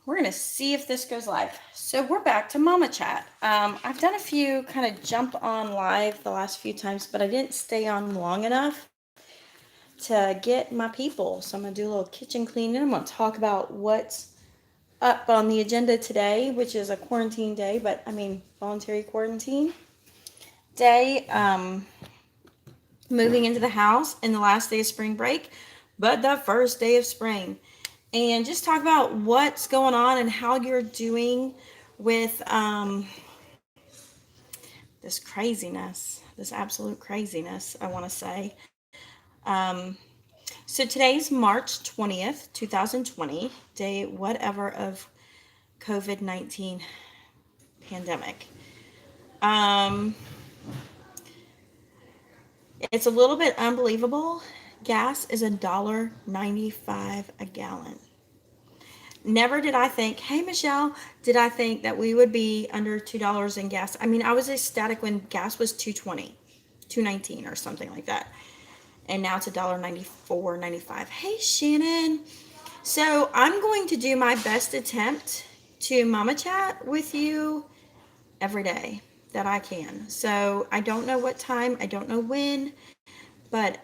We're going to see if this goes live. So we're back to Mama Chat. I've done a few kind of jump on live the last few times, but I didn't stay on long enough to get my people. So I'm going to do a little kitchen cleaning. I'm going to talk about what's up on the agenda today, which is a quarantine day, but I mean, voluntary quarantine day. Moving into the house in the last day of spring break, but the first day of spring. And just talk about what's going on and how you're doing with this craziness, this absolute craziness, I want to say. Um, so today's March 20th, 2020, day whatever of COVID 19 pandemic. Um, it's a little bit unbelievable. Gas is $1.95 a gallon. Never did I think, hey Michelle, did I think that we would be under $2 in gas? I mean, I was ecstatic when gas was 220, 219 or something like that. And now it's $1.94, 95. Hey Shannon. So I'm going to do my best attempt to mama chat with you every day that I can. So I don't know what time, I don't know when, but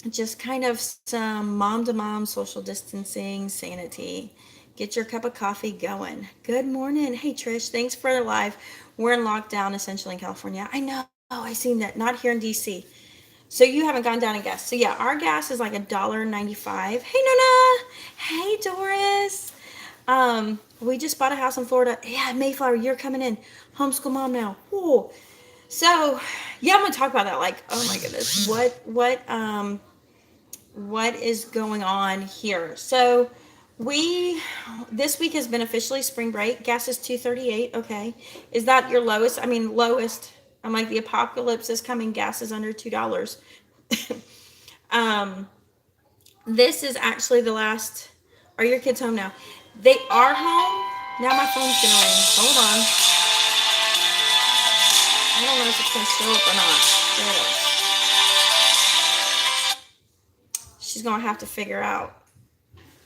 just kind of some mom to mom social distancing sanity. Get your cup of coffee going. Good morning. Hey Trish, thanks for the live. We're in lockdown essentially in California. I know, I seen that. Not here in DC. So you haven't gone down in gas. So yeah, our gas is like $1.95. Hey Nona. Hey Doris. We just bought a house in Florida. Yeah, Mayflower, you're coming in. Homeschool mom now. Whoa. So yeah, I'm gonna talk about that. Like, oh my goodness, what is going on here? So we this week has been officially spring break. Gas is 238. Okay, is that your lowest? I mean, lowest. I'm like, the apocalypse is coming. Gas is under $2. um, this is actually the last. Are your kids home now? They are home. Now my phone's gonna ring. Hold on. I don't know if it's gonna show up or not. There it is. She's gonna have to figure out.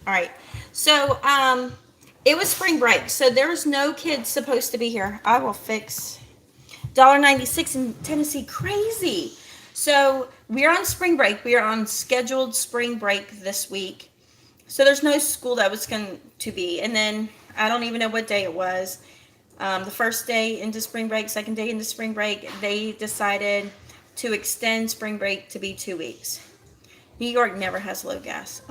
All right. So, it was spring break, so there was no kids supposed to be here. I will fix $1.96 in Tennessee. Crazy. So we are on spring break. We are on scheduled spring break this week. So there's no school that was going to be. And then I don't even know what day it was. The first day into spring break, second day into spring break, they decided to extend spring break to be 2 weeks. New York never has low gas.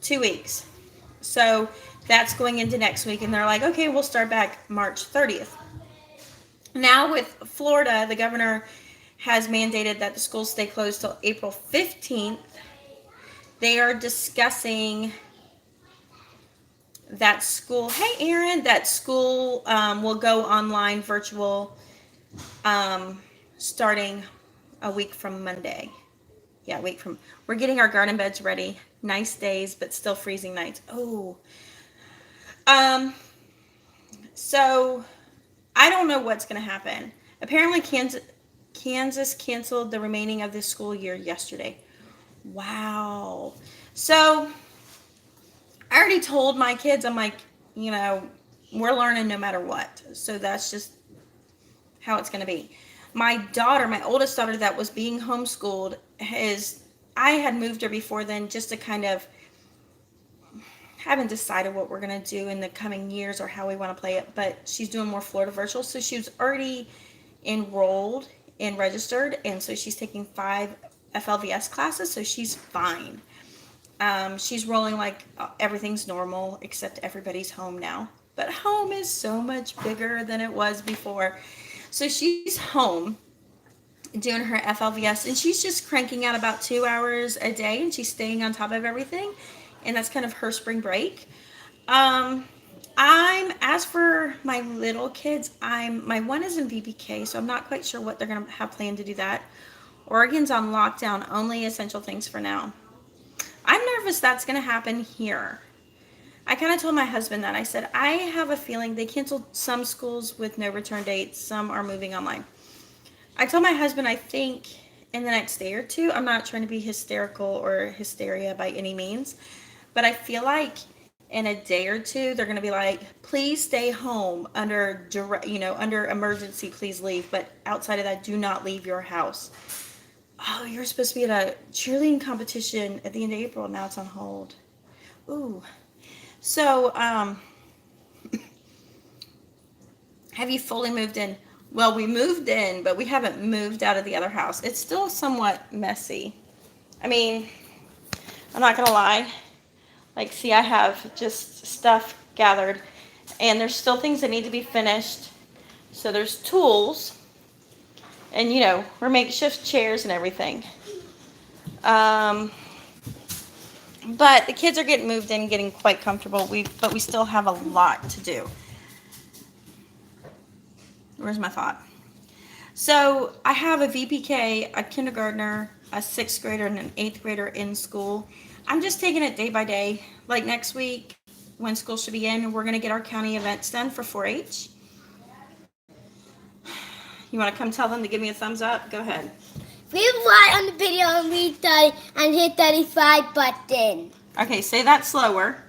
2 weeks. So that's going into next week. And they're like, okay, we'll start back March 30th. Now with Florida, the governor has mandated that the schools stay closed till April 15th. They are discussing that school, hey Aaron, that school will go online virtual starting a week from Monday. Yeah, we're getting our garden beds ready. Nice days, but still freezing nights. Oh. Um, so I don't know what's going to happen. Apparently Kansas canceled the remaining of the school year yesterday. Wow. So I already told my kids, I'm like, you know, we're learning no matter what. So that's just how it's going to be. My daughter, my oldest daughter that was being homeschooled, I had moved her before then just to kind of, haven't decided what we're going to do in the coming years or how we want to play it, but she's doing more Florida virtual. So she was already enrolled and registered, and so she's taking 5 FLVS classes, so she's fine. She's rolling like everything's normal, except everybody's home now. But home is so much bigger than it was before. So she's home doing her FLVS, and she's just cranking out about 2 hours a day, and she's staying on top of everything. And that's kind of her spring break. As for my little kids, my one is in VPK, so I'm not quite sure what they're going to have planned to do that. Oregon's on lockdown, only essential things for now. I'm nervous that's going to happen here. I kind of told my husband that. I said, I have a feeling they canceled some schools with no return dates. Some are moving online. I told my husband, I think in the next day or two, I'm not trying to be hysterical or hysteria by any means, but I feel like in a day or two, they're going to be like, please stay home under direct, under emergency, please leave. But outside of that, do not leave your house. Oh, you're supposed to be at a cheerleading competition at the end of April. Now it's on hold. Ooh. So, have you fully moved in? Well, we moved in, but we haven't moved out of the other house. It's still somewhat messy. I mean, I'm not going to lie. Like, see, I have just stuff gathered, and there's still things that need to be finished. So there's tools, and we're makeshift chairs and everything. But the kids are getting moved in, getting quite comfortable. But we still have a lot to do. Where's my thought? So I have a VPK, a kindergartner, a 6th grader, and an 8th grader in school. I'm just taking it day by day. Like next week, when school should be in, we're going to get our county events done for 4-H. You want to come tell them to give me a thumbs up? Go ahead. Leave a like on the video and hit 35 button. Okay, say that slower.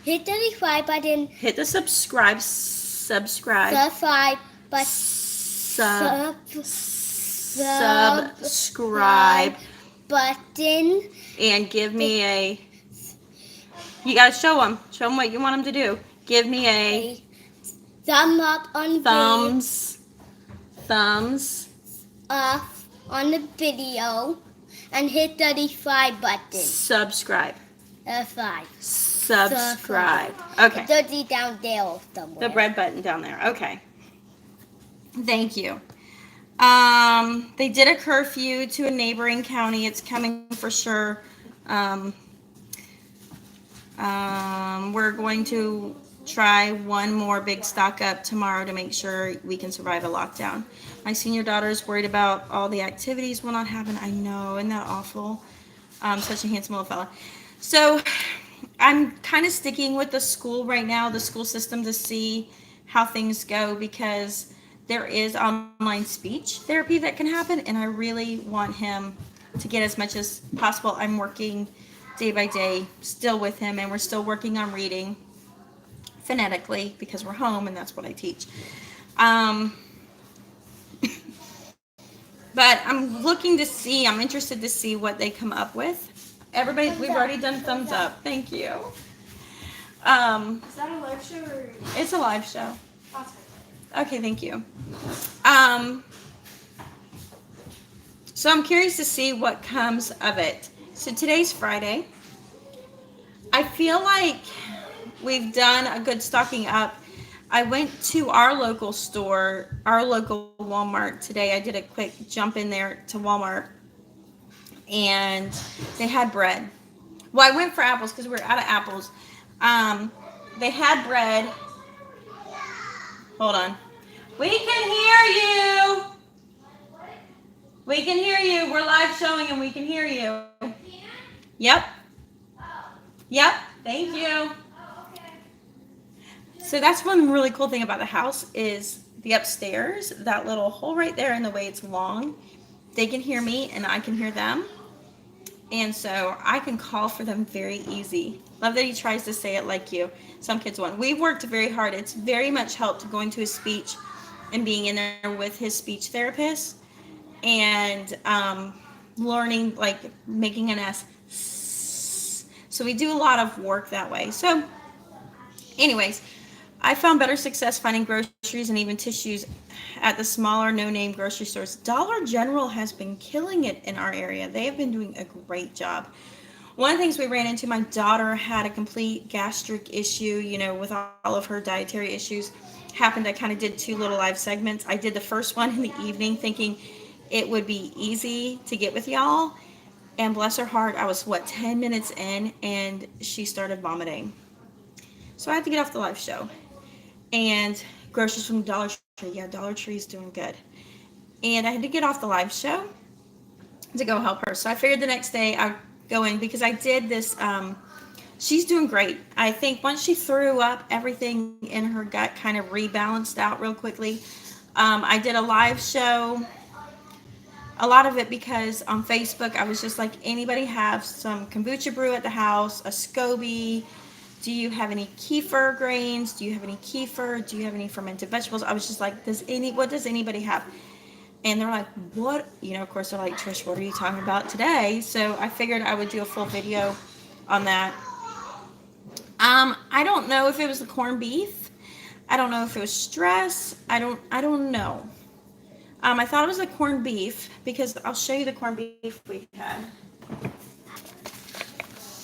Hit 35 button. Hit the subscribe. Subscribe button. Subscribe button. And give me a. You gotta show them. Show them what you want them to do. Give me a thumb up on the thumbs up on the video and hit 35 button. Subscribe. 5. Subscribe. Okay. 30 down there somewhere. The red button down there. Okay. Thank you. They did a curfew to a neighboring county. It's coming for sure. We're going to try one more big stock up tomorrow to make sure we can survive a lockdown. My senior daughter is worried about all the activities will not happen. I know, isn't that awful? Such a handsome little fella. So I'm kind of sticking with the school right now, the school system, to see how things go, because there is online speech therapy that can happen, and I really want him to get as much as possible. I'm working day by day still with him, and we're still working on reading phonetically because we're home and that's what I teach. But I'm interested to see what they come up with. Everybody, we've already done thumbs up. Thank you. Is that a live show or? It's a live show. Okay, thank you. So I'm curious to see what comes of it. So today's Friday. I feel like we've done a good stocking up. I went to our local store, our local Walmart today. I did a quick jump in there to Walmart, and they had bread. Well, I went for apples because we were out of apples. They had bread. Hold on. We can hear you. We can hear you. We're live showing and we can hear you. Yep. Yep. Thank you. So that's one really cool thing about the house is the upstairs, that little hole right there, and the way it's long. They can hear me and I can hear them. And so I can call for them very easy. Love that he tries to say it like you. Some kids won't. We've worked very hard. It's very much helped going to his speech and being in there with his speech therapist and learning, like making an S. So we do a lot of work that way. So anyways, I found better success finding groceries and even tissues at the smaller no-name grocery stores. Dollar General has been killing it in our area. They have been doing a great job. One of the things we ran into, my daughter had a complete gastric issue, with all of her dietary issues. Happened, I kind of did 2 little live segments. I did the first one in the evening thinking it would be easy to get with y'all. And bless her heart, I was, 10 minutes in, and she started vomiting. So I had to get off the live show. And groceries from Dollar Tree. Yeah, Dollar Tree's doing good. And I had to get off the live show to go help her. So I figured the next day I'd go in because I did this. She's doing great. I think once she threw up, everything in her gut kind of rebalanced out real quickly. I did a live show A lot of it because on Facebook I was just like, anybody have some kombucha brew at the house, a SCOBY? Do you have any kefir grains? Do you have any kefir? Do you have any fermented vegetables? I was just like, what does anybody have? And they're like, what? You know, of course they're like, Trish, what are you talking about today? So I figured I would do a full video on that. I don't know if it was the corned beef. I don't know if it was stress. I don't know. I thought it was the corned beef because I'll show you the corned beef we had.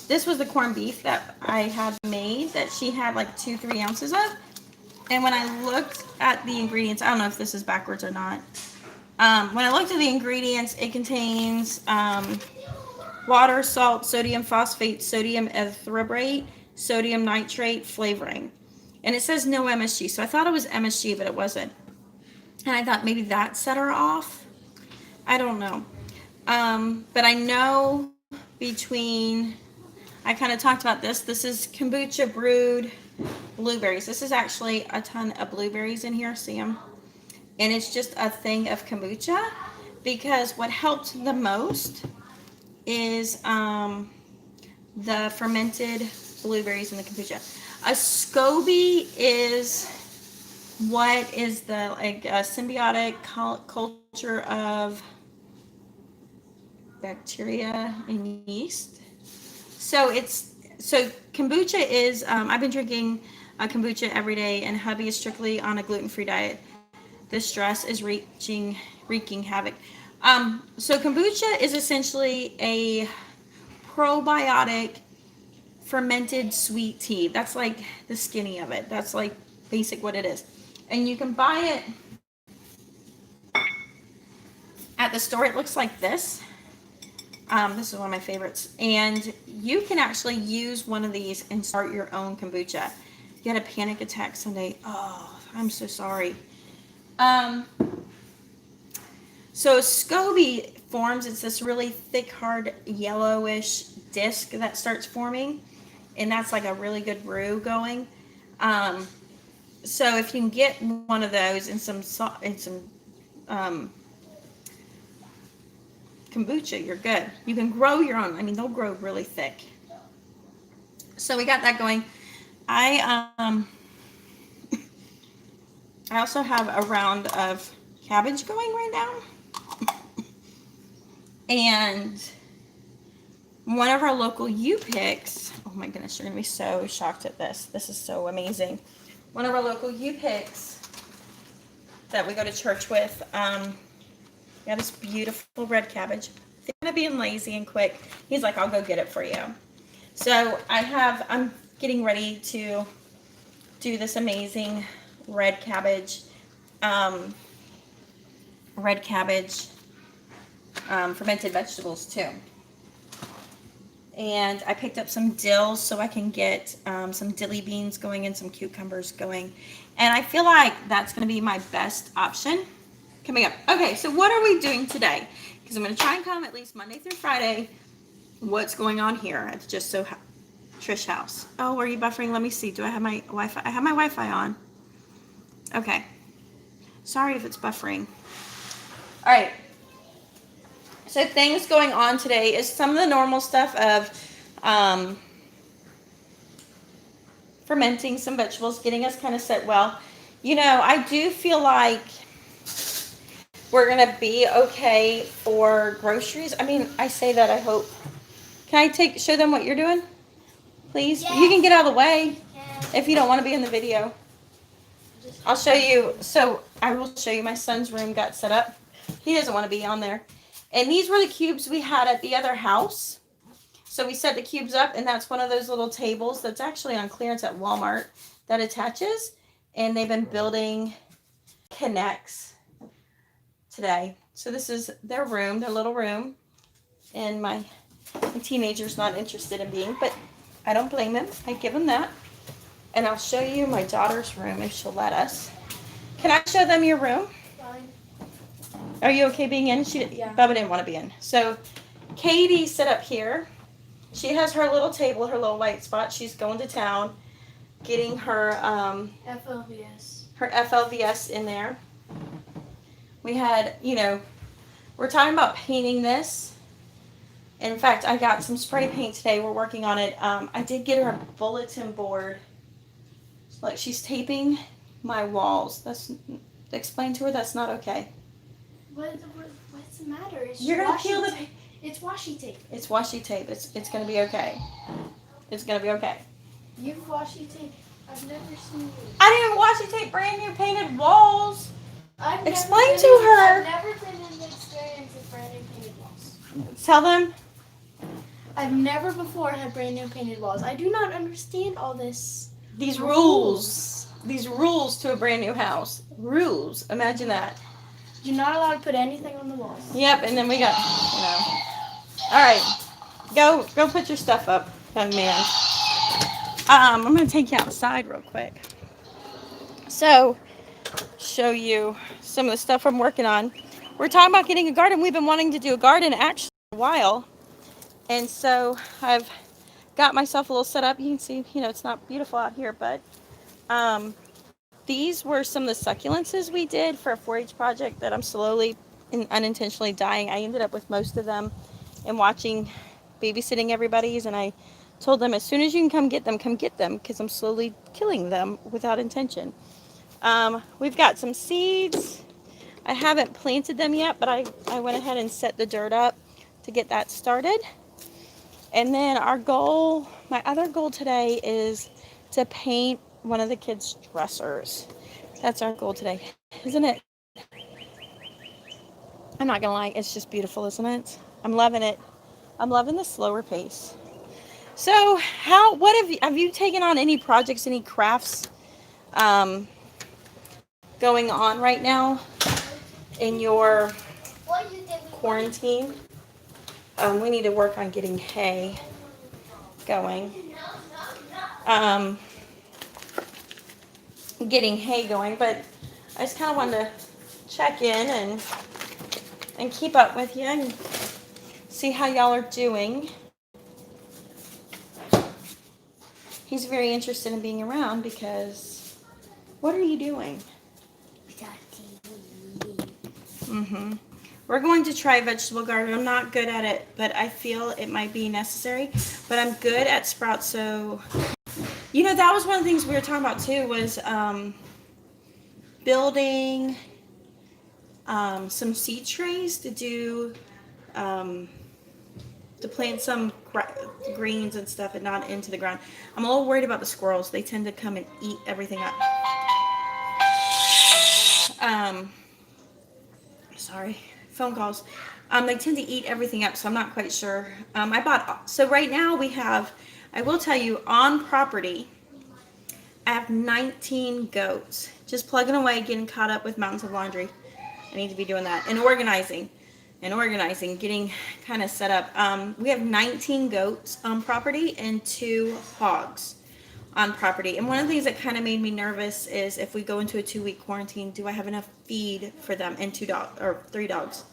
This was the corned beef that I had made that she had like 2-3 ounces of. And when I looked at the ingredients, I don't know if this is backwards or not. When I looked at the ingredients, it contains water, salt, sodium phosphate, sodium erythrate, sodium nitrate flavoring. And it says no MSG. So I thought it was MSG, but it wasn't. And I thought maybe that set her off. I don't know. But I know I kind of talked about this. This is kombucha brewed blueberries. This is actually a ton of blueberries in here. See them? And it's just a thing of kombucha because what helped the most is the fermented blueberries in the kombucha. A SCOBY is what is the a symbiotic culture of bacteria and yeast. So kombucha is I've been drinking kombucha every day, and hubby is strictly on a gluten-free diet. The stress is wreaking havoc. So kombucha is essentially a probiotic fermented sweet tea. That's like the skinny of it. That's like basic what it is. And you can buy it at the store. It looks like this. This is one of my favorites. And you can actually use one of these and start your own kombucha. You had a panic attack Sunday. Oh, I'm so sorry. So SCOBY forms. It's this really thick, hard, yellowish disc that starts forming. And that's like a really good brew going. So if you can get one of those and some kombucha, you're good. You can grow your own. I mean, they'll grow really thick. So we got that going. I also have a round of cabbage going right now. And one of our local U-Picks, oh my goodness, you're going to be so shocked at this. This is so amazing. One of our local U-Picks that we go to church with, got this beautiful red cabbage. They're kind of being lazy and quick. He's like, I'll go get it for you. So I'm getting ready to do this amazing red cabbage fermented vegetables too. And I picked up some dill so I can get some dilly beans going and some cucumbers going. And I feel like that's going to be my best option coming up. Okay, so what are we doing today? Because I'm going to try and come at least Monday through Friday. What's going on here? It's just so Trish house. Oh, are you buffering? Let me see. Do I have my Wi-Fi? I have my Wi-Fi on. Okay. Sorry if it's buffering. All right. So things going on today is some of the normal stuff of fermenting some vegetables, getting us kind of set well. You know, I do feel like we're going to be okay for groceries. I mean, I say that, I hope. Can I show them what you're doing? Please? Yes. You can get out of the way if you don't want to be in the video. I'll show you. So I will show you my son's room got set up. He doesn't want to be on there. And these were the cubes we had at the other house. So we set the cubes up, and that's one of those little tables that's actually on clearance at Walmart that attaches. And they've been building connects today. So this is their room, their little room. And my teenager's not interested in being, but I don't blame him. I give him that. And I'll show you my daughter's room if she'll let us. Can I show them your room? Fine. Are you okay being in? Yeah. Bubba didn't want to be in. So Katie set up here. She has her little table, her little white spot. She's going to town, getting her FLVS. her FLVS in there. We had, you know, We're talking about painting this. In fact, I got some spray paint today. We're working on it. I did get her a bulletin board. Look, she's taping my walls. Explain to her that's not okay. What's the matter? You're gonna peel the. It's washi tape. It's washi tape. It's gonna be okay. It's gonna be okay. You've washi tape. I've never seen you. I didn't washi tape brand new painted walls. Explain to I've her. never been in the experience of brand new painted walls. Tell them. I've never before had brand new painted walls. I do not understand all this. These rules. These rules to a brand new house. Rules. Imagine that. You're not allowed to put anything on the walls. Yep, and then we got, All right. Go put your stuff up, young man. I'm going to take you outside real quick. So, show you some of the stuff I'm working on. We're talking about getting a garden. We've been wanting to do a garden actually for a while. And so I've got myself a little set up. You can see, it's not beautiful out here, but these were some of the succulences we did for a 4-H project that I'm slowly and unintentionally dying. I ended up with most of them and babysitting everybody's, and I told them as soon as you can come get them because I'm slowly killing them without intention. We've got some seeds. I haven't planted them yet, but I went ahead and set the dirt up to get that started. And then my other goal today is to paint one of the kids' dressers. That's our goal today, isn't it? I'm not gonna lie, it's just beautiful, isn't it? I'm loving it. I'm loving the slower pace. So, have you taken on any projects, any crafts going on right now in your quarantine? We need to work on getting hay going. But I just kind of wanted to check in and keep up with you and see how y'all are doing. He's very interested in being around because what are you doing? We're going to try vegetable garden. I'm not good at it, but I feel it might be necessary. But I'm good at sprouts, so that was one of the things we were talking about too, was building some seed trays to do to plant some greens and stuff and not into the ground. I'm a little worried about the squirrels. They tend to come and eat everything up. Sorry, phone calls. They tend to eat everything up, so I'm not quite sure. So right now I will tell you, on property, I have 19 goats. Just plugging away, getting caught up with mountains of laundry. I need to be doing that. And organizing, getting kind of set up. We have 19 goats on property and 2 hogs on property. And one of the things that kind of made me nervous is if we go into a 2-week quarantine, do I have enough feed for them and 3 dogs?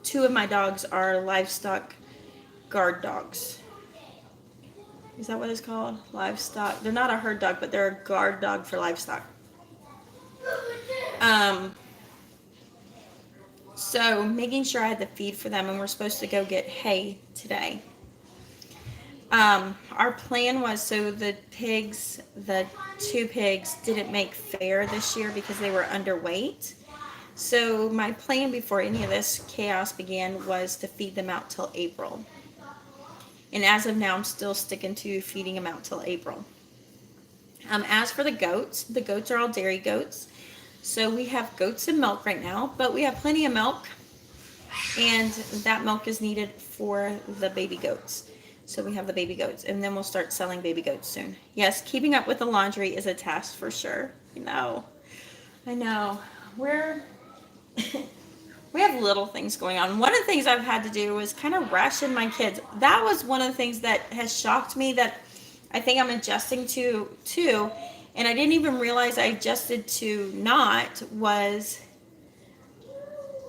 2 of my dogs are livestock guard dogs. Is that what it's called? Livestock. They're not a herd dog, but they're a guard dog for livestock. So making sure I had the feed for them, and we're supposed to go get hay today. Our plan was, so the 2 pigs didn't make fair this year because they were underweight. So my plan before any of this chaos began was to feed them out till April. And as of now, I'm still sticking to feeding them out till April. As for the goats are all dairy goats. So we have goats and milk right now, but we have plenty of milk, and that milk is needed for the baby goats. So we have the baby goats, and then we'll start selling baby goats soon. Yes, keeping up with the laundry is a task for sure. I know. We have little things going on. One of the things I've had to do was kind of ration my kids. That was one of the things that has shocked me that I think I'm adjusting to too. And I didn't even realize I adjusted to not, was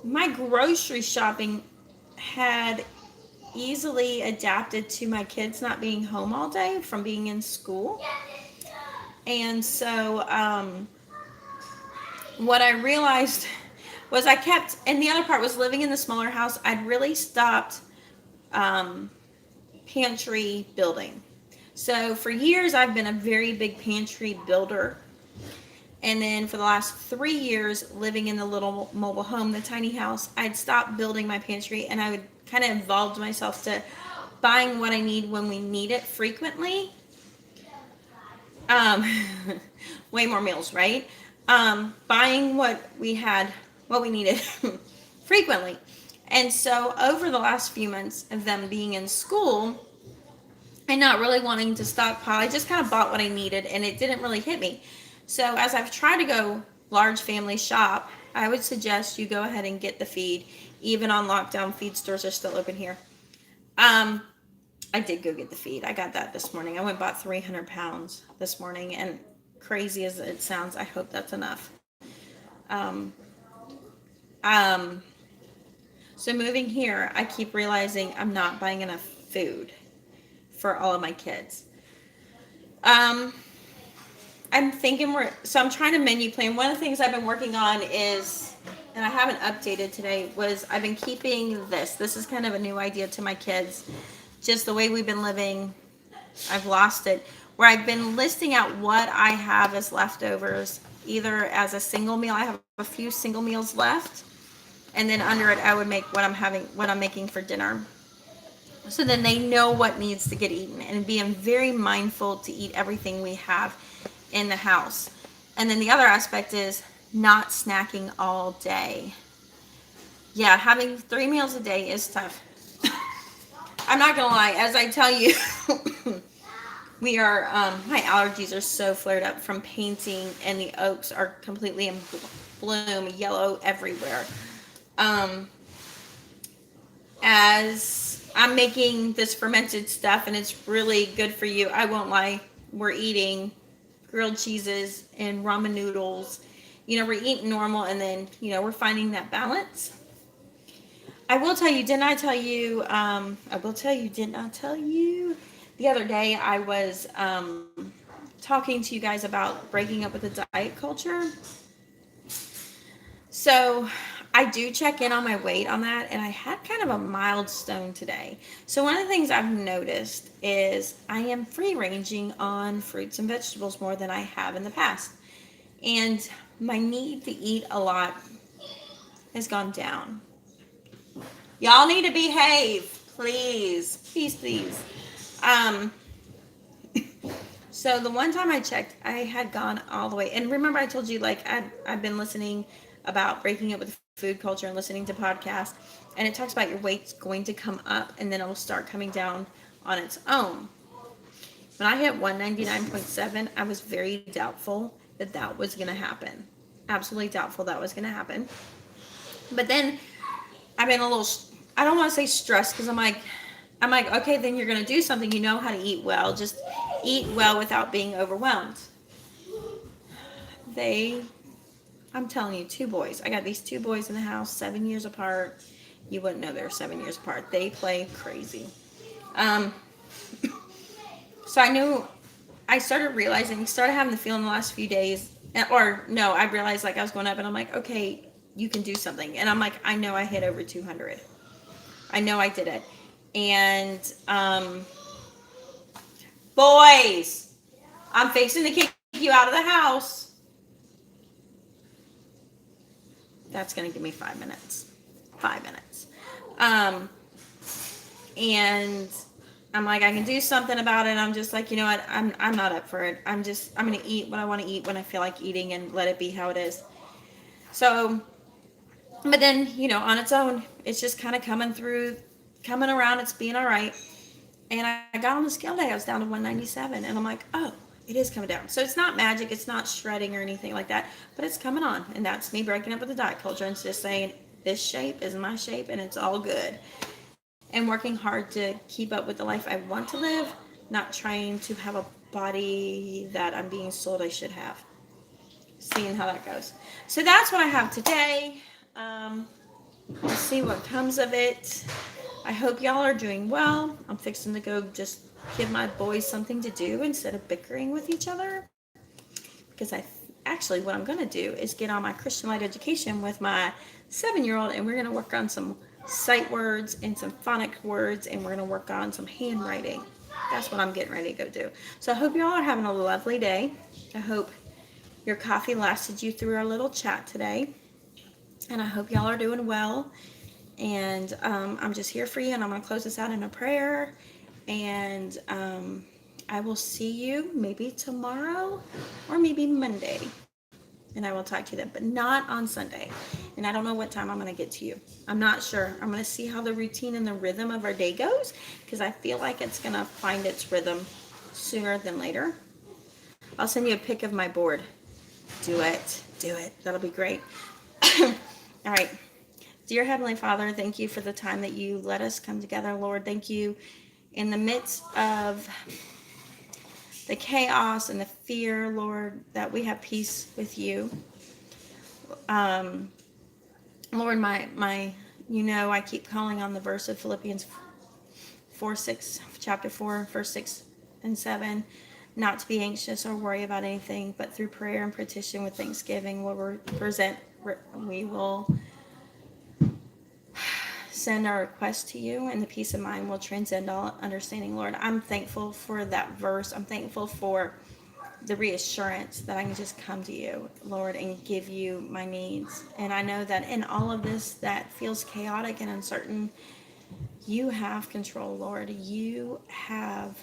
my grocery shopping had easily adapted to my kids not being home all day from being in school. And so what I realized, was I kept, and the other part was living in the smaller house. I'd really stopped pantry building. So for years, I've been a very big pantry builder. And then for the last 3 years, living in the little mobile home, the tiny house, I'd stopped building my pantry and I would kind of involved myself to buying what I need when we need it frequently. Um, way more meals, right? Buying what we needed frequently. And so over the last few months of them being in school and not really wanting to stockpile, I just kind of bought what I needed and it didn't really hit me. So as I've tried to go large family shop, I would suggest you go ahead and get the feed. Even on lockdown, feed stores are still open here. I did go get the feed. I got that this morning. I went and bought 300 pounds this morning, and crazy as it sounds, I hope that's enough. Um, um, so moving here, I keep realizing I'm not buying enough food for all of my kids. I'm thinking I'm trying to menu plan. One of the things I've been working on is, and I haven't updated today, was I've been keeping this. This is kind of a new idea to my kids. Just the way we've been living, I've lost it. Where I've been listing out what I have as leftovers, either as a single meal. I have a few single meals left, and then under it, I would make what I'm making for dinner. So then they know what needs to get eaten, and being very mindful to eat everything we have in the house. And then the other aspect is not snacking all day. Yeah, having 3 meals a day is tough. I'm not gonna lie, as I tell you, we are, my allergies are so flared up from painting, and the oaks are completely in bloom, yellow everywhere. As I'm making this fermented stuff, and it's really good for you, I won't lie, we're eating grilled cheeses and ramen noodles. We're eating normal, and then, we're finding that balance. I will tell you, didn't I tell you, didn't I tell you? The other day I was talking to you guys about breaking up with the diet culture. So I do check in on my weight on that, and I had kind of a milestone today. So one of the things I've noticed is I am free ranging on fruits and vegetables more than I have in the past. And my need to eat a lot has gone down. Y'all need to behave, please. Please, please. So the one time I checked, I had gone all the way. And remember I told you, like, I've been listening about breaking up with food culture and listening to podcasts. And it talks about your weight's going to come up and then it will start coming down on its own. When I hit 199.7, I was very doubtful that was going to happen. Absolutely doubtful that was going to happen. But then I've been a little, I don't want to say stressed, because I'm like, okay, then you're going to do something. You know how to eat well. Just eat well without being overwhelmed. I'm telling you, 2 boys. I got these 2 boys in the house, 7 years apart. You wouldn't know they're 7 years apart. They play crazy. So I started having the feeling the last few days, I realized, like, I was going up, and I'm like, okay, you can do something. And I'm like, I know I hit over 200. I know I did it. And, boys, I'm fixing to kick you out of the house. That's going to give me 5 minutes. 5 minutes. And I'm like, I can do something about it. I'm just like, you know what? I'm not up for it. I'm going to eat what I want to eat when I feel like eating, and let it be how it is. So, but then, on its own, it's just kind of coming around. It's being all right. And I got on the scale today. I was down to 197. And I'm like, oh, it is coming down. So it's not magic. It's not shredding or anything like that. But it's coming on. And that's me breaking up with the diet culture and just saying, this shape is my shape and it's all good. And working hard to keep up with the life I want to live. Not trying to have a body that I'm being sold I should have. Seeing how that goes. So that's what I have today. We'll see what comes of it. I hope y'all are doing well. I'm fixing to go just give my boys something to do instead of bickering with each other. Because actually, what I'm going to do is get on my Christian Light Education with my 7-year-old, and we're going to work on some sight words and some phonic words, and we're going to work on some handwriting. That's what I'm getting ready to go do. So I hope you all are having a lovely day. I hope your coffee lasted you through our little chat today. And I hope y'all are doing well. And I'm just here for you. And I'm going to close this out in a prayer. And I will see you maybe tomorrow or maybe Monday. And I will talk to you then, but not on Sunday. And I don't know what time I'm going to get to you. I'm not sure. I'm going to see how the routine and the rhythm of our day goes, because I feel like it's going to find its rhythm sooner than later. I'll send you a pic of my board. Do it. Do it. That'll be great. All right. Dear Heavenly Father, thank you for the time that you let us come together, Lord. Thank you in the midst of the chaos and the fear, Lord, that we have peace with you. Lord, I keep calling on the verse of Philippians 4:6, chapter 4, verse 6 and 7, not to be anxious or worry about anything, but through prayer and petition with thanksgiving, we will send our request to you, and the peace of mind will transcend all understanding, Lord. I'm thankful for that verse. I'm thankful for the reassurance that I can just come to you, Lord, and give you my needs. And I know that in all of this that feels chaotic and uncertain, you have control, Lord. You have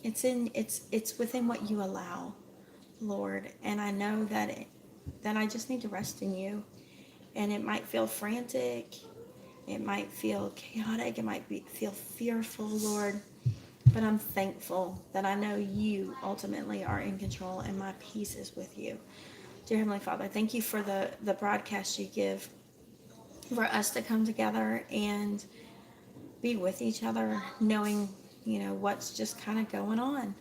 it's within what you allow, Lord. And I know that I just need to rest in you. And it might feel frantic, it might feel chaotic, it might feel fearful, Lord. But I'm thankful that I know you ultimately are in control, and my peace is with you. Dear Heavenly Father, thank you for the broadcast you give for us to come together and be with each other, knowing, what's just kind of going on.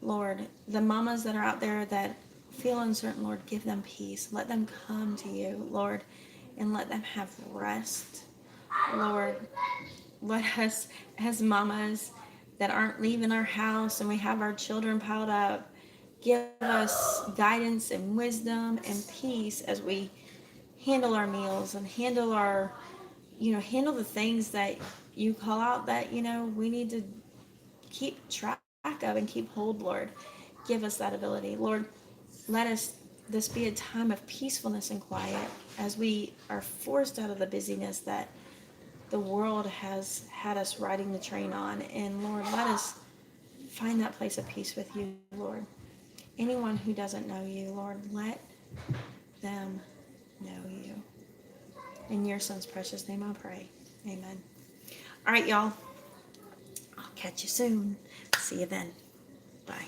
Lord, the mamas that are out there that feel uncertain, Lord, give them peace. Let them come to you, Lord, and let them have rest. Lord, let us, as mamas that aren't leaving our house and we have our children piled up, give us guidance and wisdom and peace as we handle our meals and handle the things that you call out that, we need to keep track of and keep hold, Lord. Give us that ability. Lord, let this be a time of peacefulness and quiet as we are forced out of the busyness that the world has had us riding the train on. And Lord, let us find that place of peace with you, Lord. Anyone who doesn't know you, Lord, let them know you. In your son's precious name I pray. Amen. All right, y'all. I'll catch you soon. See you then. Bye.